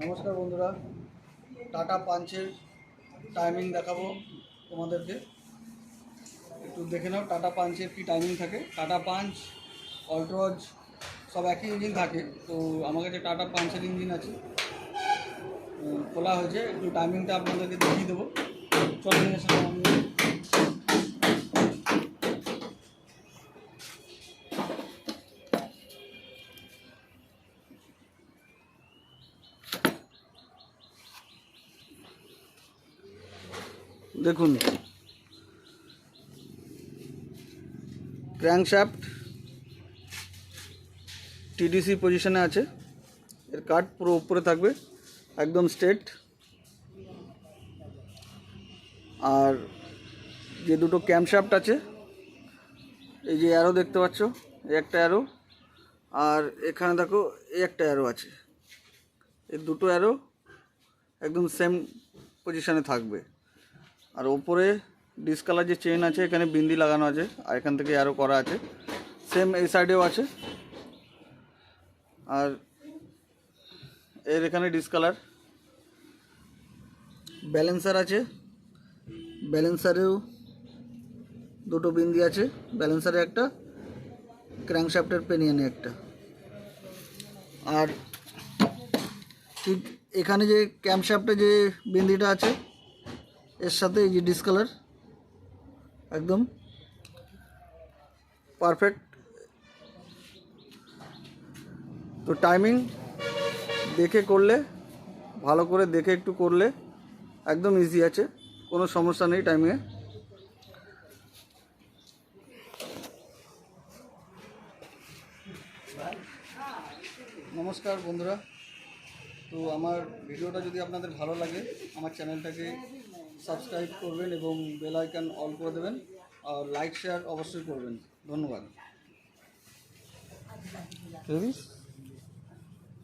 নমস্কার বন্ধুরা, tata পাঞ্চের timing দেখাবো তোমাদেরকে। একটু দেখে নাও টাটা পাঞ্চের কি টাইমিং থাকে। টাটা পাঞ্চ, অল্ট্রজ সব একই ইঞ্জিন থাকে, তো আমার কাছে টাটা পাঞ্চের ইঞ্জিন আছে, খোলা হয়েছে। একটু টাইমিংটা আপনাদেরকে দেখিয়ে দেবো। চলেন এর সাথে আমি। দেখুন, ক্র্যাঙ্কশ্যাফট টিডিসি পজিশনে আছে, এর কাট পুরো উপরে থাকবে, একদম স্ট্রেট। আর যে দুটো ক্যামশ্যাফট আছে, এই যে অ্যারো দেখতে পাচ্ছ, এই একটা অ্যারো, আর এখানে দেখো এই একটা অ্যারো আছে। এই দুটো অ্যারো একদম সেম পজিশনে থাকবে। আর ওপরে ডিসকালার যে চেন আছে, এখানে বিন্দি লাগানো আছে, আর এখান থেকে অ্যারো করা আছে, সেম এই সাইডেও আছে। আর এর এখানে ডিসকালার, ব্যালেন্সার আছে, ব্যালেন্সারেও দুটো বিন্দি আছে, ব্যালেন্সারে একটা, ক্র্যাঙ্কশ্যাফটের পেনিয়ানে একটা। আর ঠিক এখানে যে ক্যামশ্যাফটে যে বিন্দিটা আছে, এর সাথে এই যে ডিসকালার একদম পারফেক্ট। তো টাইমিং দেখে করলে, ভালো করে দেখে একটু করলে একদম ইজি আছে, কোনো সমস্যা নেই টাইমিংয়ে। নমস্কার বন্ধুরা, তো আমার ভিডিওটা যদি আপনাদের ভালো লাগে, আমার চ্যানেলটাকে সাবস্ক্রাইব করবেন এবং বেল আইকন অল করে দেবেন, আর লাইক শেয়ার অবশ্যই করবেন। ধন্যবাদ।